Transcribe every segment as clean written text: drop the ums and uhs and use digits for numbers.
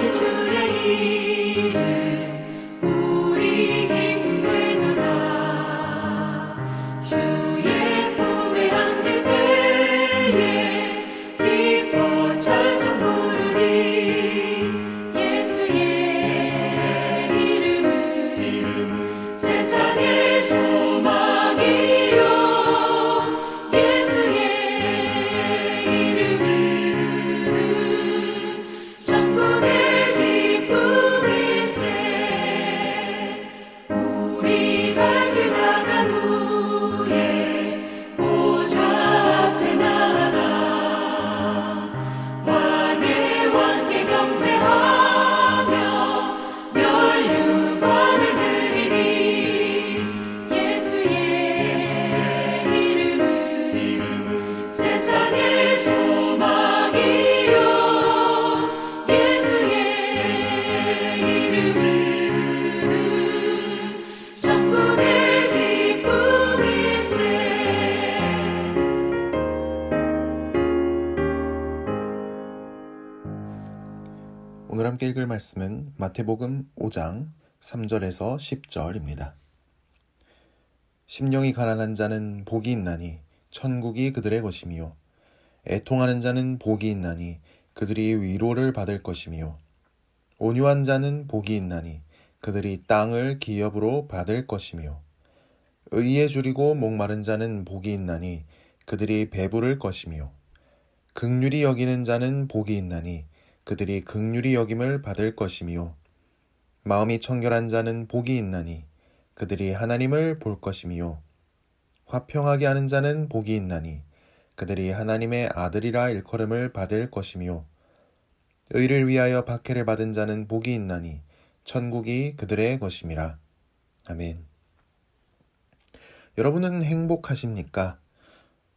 높으신 주의 이름 우리 기쁨되도다. 주의 품에 안길 때에 기뻐 찬송 부르리. 예수의 이름은 세상의 소망이요. 예수의 이름은 천국의 기쁨일세. 우리 갈 길 다간 후에 보좌 앞에 나아가 왕의 왕께 경배하며 면류관을 드리리. 예수의 이름은 세상의 소망이요. 예수의 이름은 천국의 기쁨일세. 오늘 함께 읽을 말씀은 마태복음 5장 3절에서 10절입니다. 심령이 가난한 자는 복이 있나니 천국이 그들의 것이며, 애통하는 자는 복이 있나니 그들이 위로를 받을 것이며, 온유한 자는 복이 있나니 그들이 땅을 기업으로 받을 것이며, 의에 줄이고 목마른 자는 복이 있나니 그들이 배부를 것이며, 긍휼히 여기는 자는 복이 있나니 그들이 긍휼히 여김을 받을 것이며, 마음이 청결한 자는 복이 있나니 그들이 하나님을 볼 것이며, 화평하게 하는 자는 복이 있나니 그들이 하나님의 아들이라 일컬음을 받을 것이며, 의를 위하여 박해를 받은 자는 복이 있나니 천국이 그들의 것임이라. 아멘. 여러분은 행복하십니까?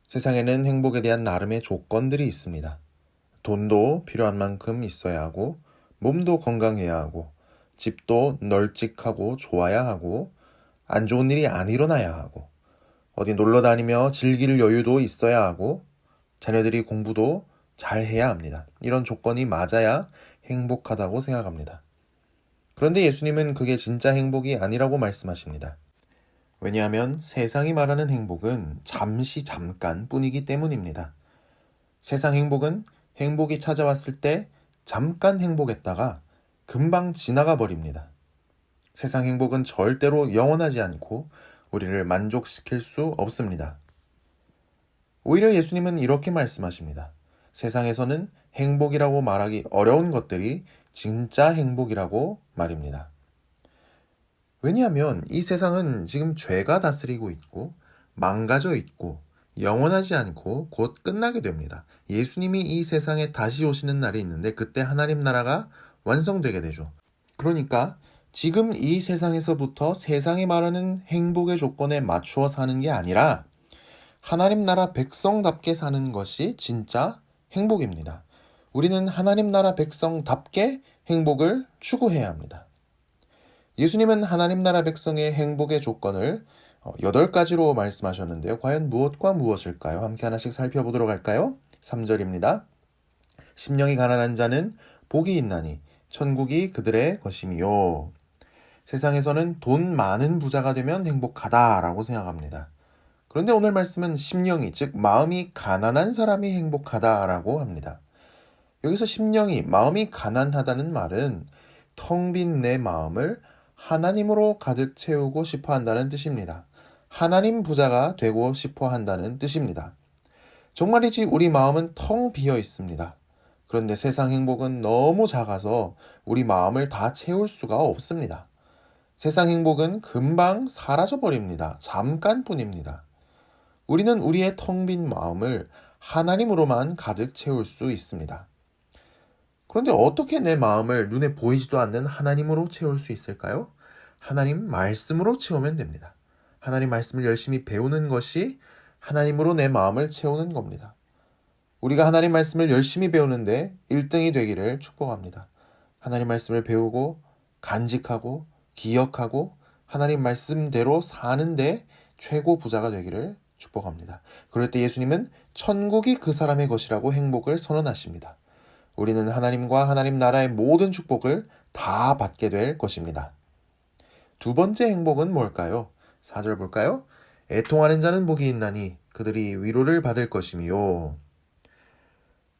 세상에는 행복에 대한 나름의 조건들이 있습니다. 돈도 필요한 만큼 있어야 하고, 몸도 건강해야 하고, 집도 널찍하고 좋아야 하고, 안 좋은 일이 안 일어나야 하고, 어디 놀러 다니며 즐길 여유도 있어야 하고, 자녀들이 공부도 잘 해야 합니다. 이런 조건이 맞아야 행복하다고 생각합니다. 그런데 예수님은 그게 진짜 행복이 아니라고 말씀하십니다. 왜냐하면 세상이 말하는 행복은 잠깐 뿐이기 때문입니다. 세상 행복은 행복이 찾아왔을 때 잠깐 행복했다가 금방 지나가 버립니다. 세상 행복은 절대로 영원하지 않고 우리를 만족시킬 수 없습니다. 오히려 예수님은 이렇게 말씀하십니다. 세상에서는 행복이라고 말하기 어려운 것들이 진짜 행복이라고 말입니다. 왜냐하면 이 세상은 지금 죄가 다스리고 있고 망가져 있고 영원하지 않고 곧 끝나게 됩니다. 예수님이 이 세상에 다시 오시는 날이 있는데 그때 하나님 나라가 완성되게 되죠. 그러니까 지금 이 세상에서부터 세상이 말하는 행복의 조건에 맞추어 사는 게 아니라 하나님 나라 백성답게 사는 것이 진짜 행복입니다. 우리는 하나님 나라 백성답게 행복을 추구해야 합니다. 예수님은 하나님 나라 백성의 행복의 조건을 8가지로 말씀하셨는데요. 과연 무엇과 무엇일까요? 함께 하나씩 살펴보도록 할까요? 3절입니다. 심령이 가난한 자는 복이 있나니 천국이 그들의 것이며. 세상에서는 돈 많은 부자가 되면 행복하다라고 생각합니다. 그런데 오늘 말씀은 심령이, 즉 마음이 가난한 사람이 행복하다라고 합니다. 여기서 심령이, 마음이 가난하다는 말은 텅 빈 내 마음을 하나님으로 가득 채우고 싶어 한다는 뜻입니다. 하나님 부자가 되고 싶어 한다는 뜻입니다. 정말이지 우리 마음은 텅 비어 있습니다. 그런데 세상 행복은 너무 작아서 우리 마음을 다 채울 수가 없습니다. 세상 행복은 금방 사라져버립니다. 잠깐뿐입니다. 우리는 우리의 텅 빈 마음을 하나님으로만 가득 채울 수 있습니다. 그런데 어떻게 내 마음을 눈에 보이지도 않는 하나님으로 채울 수 있을까요? 하나님 말씀으로 채우면 됩니다. 하나님 말씀을 열심히 배우는 것이 하나님으로 내 마음을 채우는 겁니다. 우리가 하나님 말씀을 열심히 배우는데 1등이 되기를 축복합니다. 하나님 말씀을 배우고 간직하고 기억하고 하나님 말씀대로 사는데 최고 부자가 되기를 축복합니다. 그럴 때 예수님은 천국이 그 사람의 것이라고 행복을 선언하십니다. 우리는 하나님과 하나님 나라의 모든 축복을 다 받게 될 것입니다. 두 번째 행복은 뭘까요? 4절 볼까요? 애통하는 자는 복이 있나니 그들이 위로를 받을 것이미요.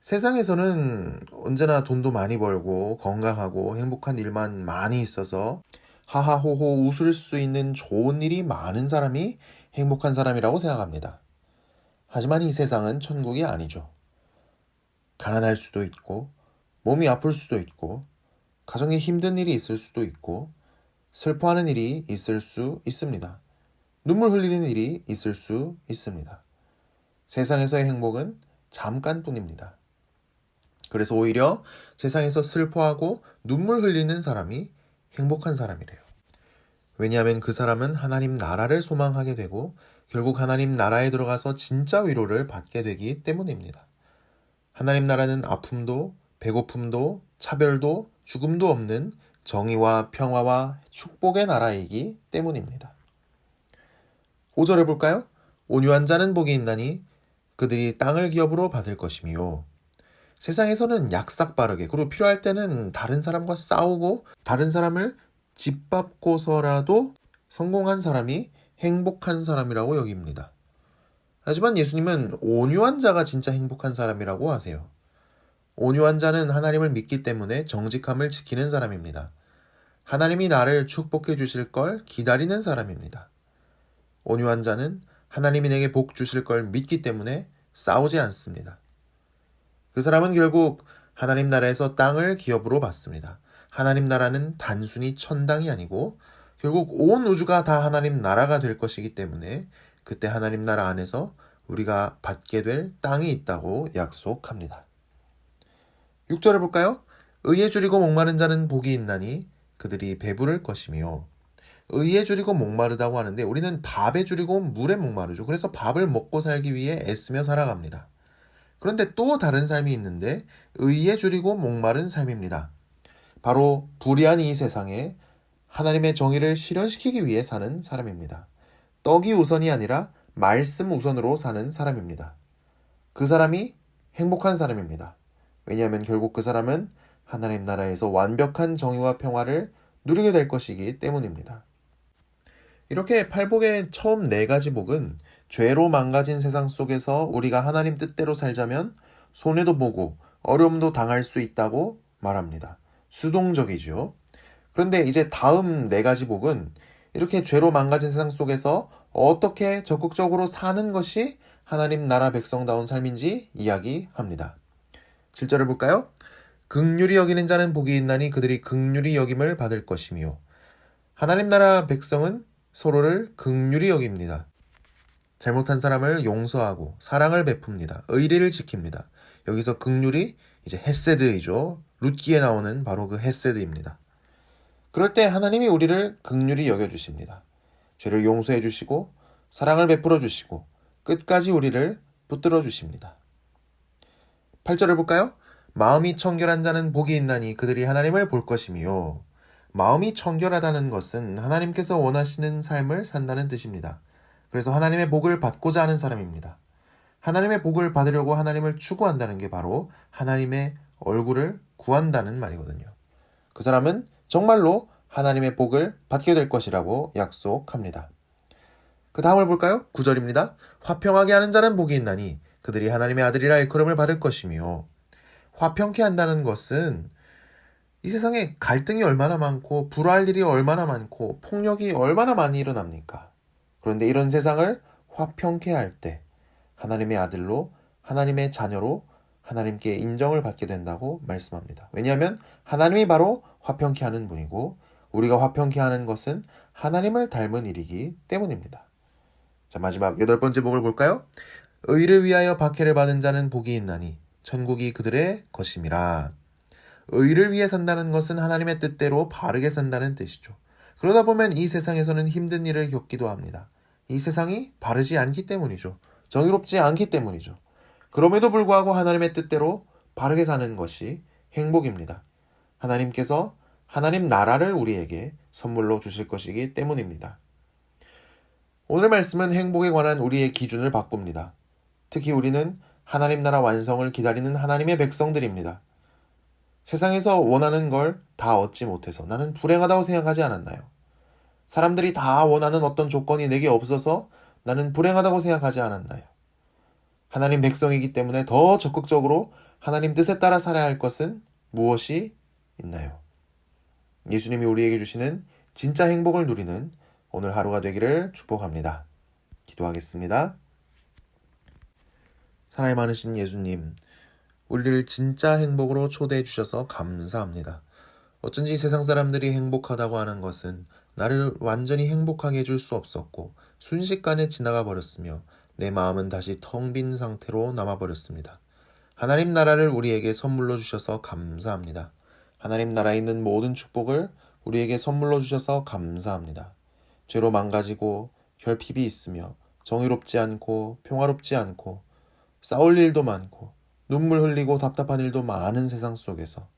세상에서는 언제나 돈도 많이 벌고 건강하고 행복한 일만 많이 있어서 하하호호 웃을 수 있는 좋은 일이 많은 사람이 행복한 사람이라고 생각합니다. 하지만 이 세상은 천국이 아니죠. 가난할 수도 있고, 몸이 아플 수도 있고, 가정에 힘든 일이 있을 수도 있고, 슬퍼하는 일이 있을 수 있습니다. 눈물 흘리는 일이 있을 수 있습니다. 세상에서의 행복은 잠깐뿐입니다. 그래서 오히려 세상에서 슬퍼하고 눈물 흘리는 사람이 행복한 사람이래요. 왜냐하면 그 사람은 하나님 나라를 소망하게 되고 결국 하나님 나라에 들어가서 진짜 위로를 받게 되기 때문입니다. 하나님 나라는 아픔도 배고픔도 차별도 죽음도 없는 정의와 평화와 축복의 나라이기 때문입니다. 5절 해볼까요? 온유한 자는 복이 있나니 그들이 땅을 기업으로 받을 것이미요. 세상에서는 약삭빠르게 그리고 필요할 때는 다른 사람과 싸우고 다른 사람을 짓밟고서라도 성공한 사람이 행복한 사람이라고 여깁니다. 하지만 예수님은 온유한 자가 진짜 행복한 사람이라고 하세요. 온유한 자는 하나님을 믿기 때문에 정직함을 지키는 사람입니다. 하나님이 나를 축복해 주실 걸 기다리는 사람입니다. 온유한 자는 하나님이 내게 복 주실 걸 믿기 때문에 싸우지 않습니다. 그 사람은 결국 하나님 나라에서 땅을 기업으로 받습니다. 하나님 나라는 단순히 천당이 아니고 결국 온 우주가 다 하나님 나라가 될 것이기 때문에 그때 하나님 나라 안에서 우리가 받게 될 땅이 있다고 약속합니다. 6절을 볼까요? 의에 줄이고 목마른 자는 복이 있나니 그들이 배부를 것이며. 의에 줄이고 목마르다고 하는데 우리는 밥에 줄이고 물에 목마르죠. 그래서 밥을 먹고 살기 위해 애쓰며 살아갑니다. 그런데 또 다른 삶이 있는데 의에 줄이고 목마른 삶입니다. 바로 불의한 이 세상에 하나님의 정의를 실현시키기 위해 사는 사람입니다. 떡이 우선이 아니라 말씀 우선으로 사는 사람입니다. 그 사람이 행복한 사람입니다. 왜냐하면 결국 그 사람은 하나님 나라에서 완벽한 정의와 평화를 누리게 될 것이기 때문입니다. 이렇게 팔복의 처음 4가지 복은 죄로 망가진 세상 속에서 우리가 하나님 뜻대로 살자면 손해도 보고 어려움도 당할 수 있다고 말합니다. 수동적이죠. 그런데 이제 다음 4가지 복은 이렇게 죄로 망가진 세상 속에서 어떻게 적극적으로 사는 것이 하나님 나라 백성다운 삶인지 이야기합니다. 7절을 볼까요? 긍휼히 여기는 자는 복이 있나니 그들이 긍휼히 여김을 받을 것이며. 하나님 나라 백성은 서로를 긍휼히 여깁니다. 잘못한 사람을 용서하고 사랑을 베풉니다. 의리를 지킵니다. 여기서 긍휼이 이제 헤세드이죠. 룻기에 나오는 바로 그 헤세드입니다. 그럴 때 하나님이 우리를 긍휼히 여겨주십니다. 죄를 용서해 주시고 사랑을 베풀어 주시고 끝까지 우리를 붙들어 주십니다. 8절을 볼까요? 마음이 청결한 자는 복이 있나니 그들이 하나님을 볼 것이며. 마음이 청결하다는 것은 하나님께서 원하시는 삶을 산다는 뜻입니다. 그래서 하나님의 복을 받고자 하는 사람입니다. 하나님의 복을 받으려고 하나님을 추구한다는 게 바로 하나님의 얼굴을 구한다는 말이거든요. 그 사람은 정말로 하나님의 복을 받게 될 것이라고 약속합니다. 그 다음을 볼까요? 9절입니다. 화평하게 하는 자는 복이 있나니 그들이 하나님의 아들이라 일컬음을 받을 것이며. 화평케 한다는 것은 이 세상에 갈등이 얼마나 많고 불화할 일이 얼마나 많고 폭력이 얼마나 많이 일어납니까? 그런데 이런 세상을 화평케 할 때 하나님의 아들로 하나님의 자녀로 하나님께 인정을 받게 된다고 말씀합니다. 왜냐하면 하나님이 바로 화평케 하는 분이고 우리가 화평케 하는 것은 하나님을 닮은 일이기 때문입니다. 자, 마지막 8번째 복을 볼까요? 의를 위하여 박해를 받은 자는 복이 있나니 천국이 그들의 것임이라. 의를 위해 산다는 것은 하나님의 뜻대로 바르게 산다는 뜻이죠. 그러다 보면 이 세상에서는 힘든 일을 겪기도 합니다. 이 세상이 바르지 않기 때문이죠. 정의롭지 않기 때문이죠. 그럼에도 불구하고 하나님의 뜻대로 바르게 사는 것이 행복입니다. 하나님께서 하나님 나라를 우리에게 선물로 주실 것이기 때문입니다. 오늘 말씀은 행복에 관한 우리의 기준을 바꿉니다. 특히 우리는 하나님 나라 완성을 기다리는 하나님의 백성들입니다. 세상에서 원하는 걸 다 얻지 못해서 나는 불행하다고 생각하지 않았나요? 사람들이 다 원하는 어떤 조건이 내게 없어서 나는 불행하다고 생각하지 않았나요? 하나님 백성이기 때문에 더 적극적으로 하나님 뜻에 따라 살아야 할 것은 무엇이 있나요? 예수님이 우리에게 주시는 진짜 행복을 누리는 오늘 하루가 되기를 축복합니다. 기도하겠습니다. 사랑이 많으신 예수님, 우리를 진짜 행복으로 초대해 주셔서 감사합니다. 어쩐지 세상 사람들이 행복하다고 하는 것은 나를 완전히 행복하게 해줄 수 없었고 순식간에 지나가 버렸으며 내 마음은 다시 텅 빈 상태로 남아버렸습니다. 하나님 나라를 우리에게 선물로 주셔서 감사합니다. 하나님 나라에 있는 모든 축복을 우리에게 선물로 주셔서 감사합니다. 죄로 망가지고 결핍이 있으며 정의롭지 않고 평화롭지 않고 싸울 일도 많고 눈물 흘리고 답답한 일도 많은 세상 속에서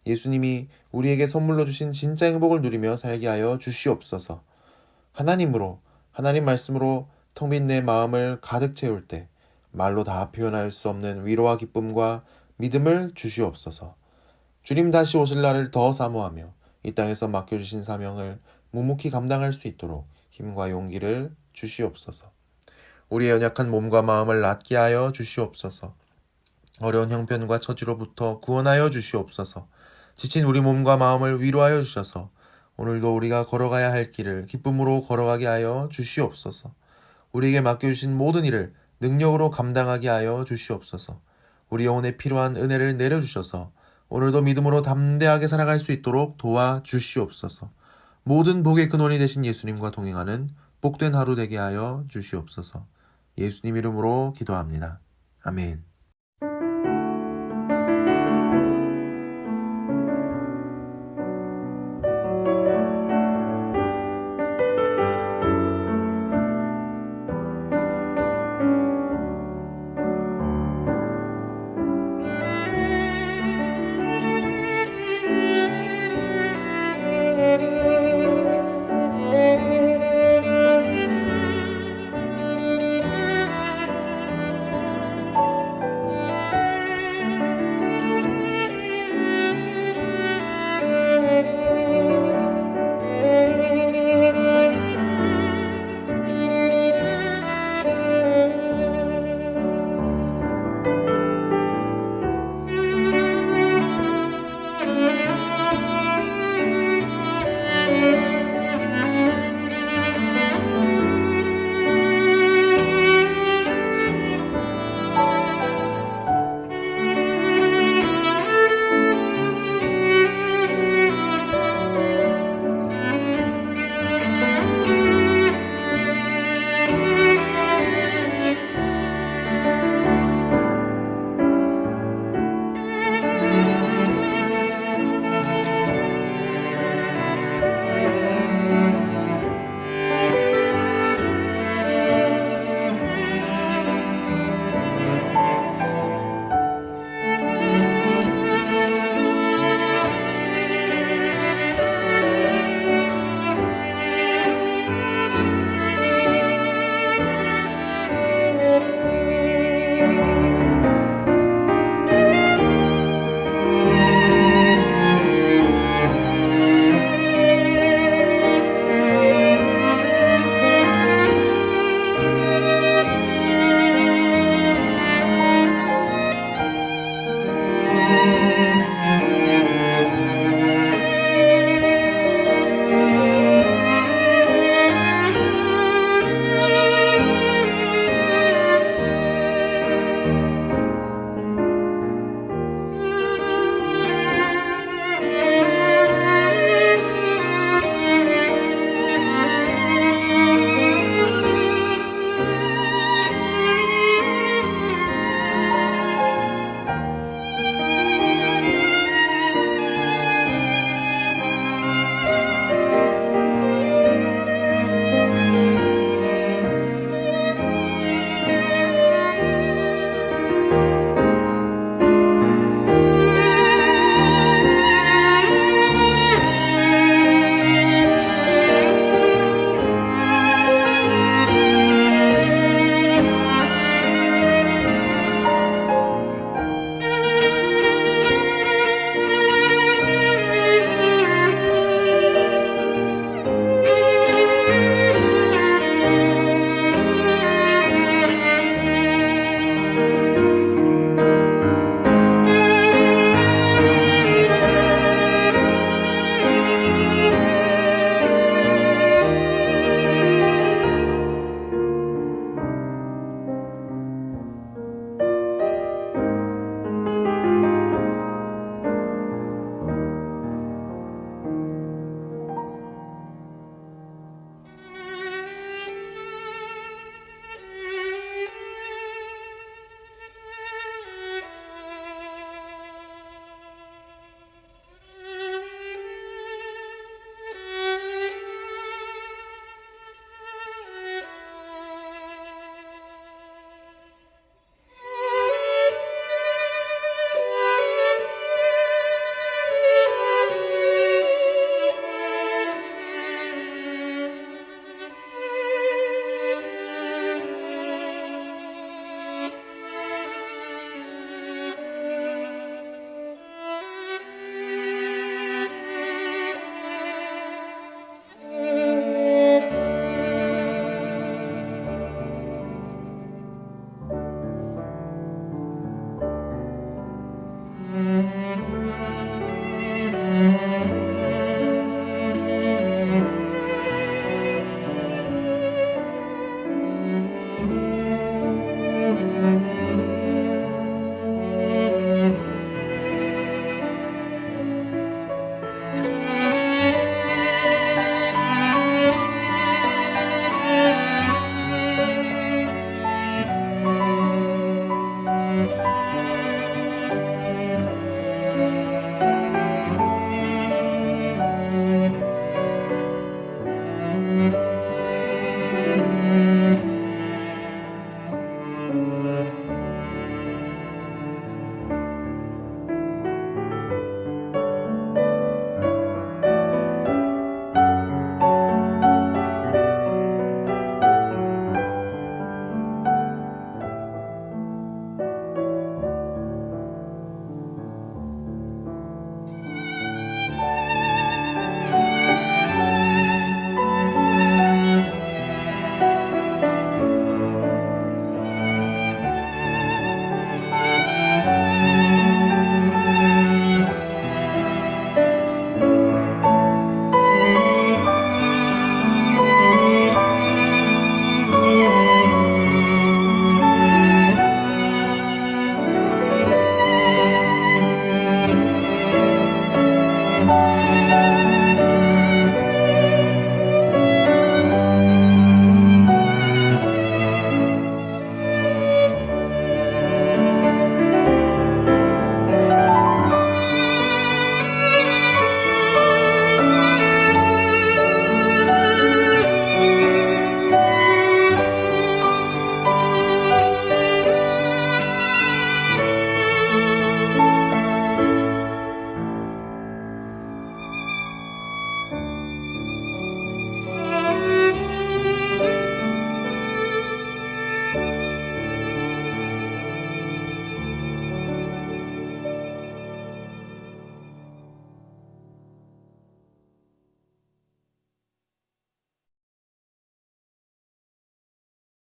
예수님이 우리에게 선물로 주신 진짜 행복을 누리며 살게 하여 주시옵소서. 하나님으로, 하나님 말씀으로 텅 빈 내 마음을 가득 채울 때 말로 다 표현할 수 없는 위로와 기쁨과 믿음을 주시옵소서. 주님 다시 오실 날을 더 사모하며 이 땅에서 맡겨주신 사명을 묵묵히 감당할 수 있도록 힘과 용기를 주시옵소서. 우리의 연약한 몸과 마음을 낫게 하여 주시옵소서. 어려운 형편과 처지로부터 구원하여 주시옵소서. 지친 우리 몸과 마음을 위로하여 주셔서 오늘도 우리가 걸어가야 할 길을 기쁨으로 걸어가게 하여 주시옵소서. 우리에게 맡겨주신 모든 일을 능력으로 감당하게 하여 주시옵소서. 우리 영혼에 필요한 은혜를 내려주셔서 오늘도 믿음으로 담대하게 살아갈 수 있도록 도와주시옵소서. 모든 복의 근원이 되신 예수님과 동행하는 복된 하루 되게 하여 주시옵소서. 예수님 이름으로 기도합니다. 아멘.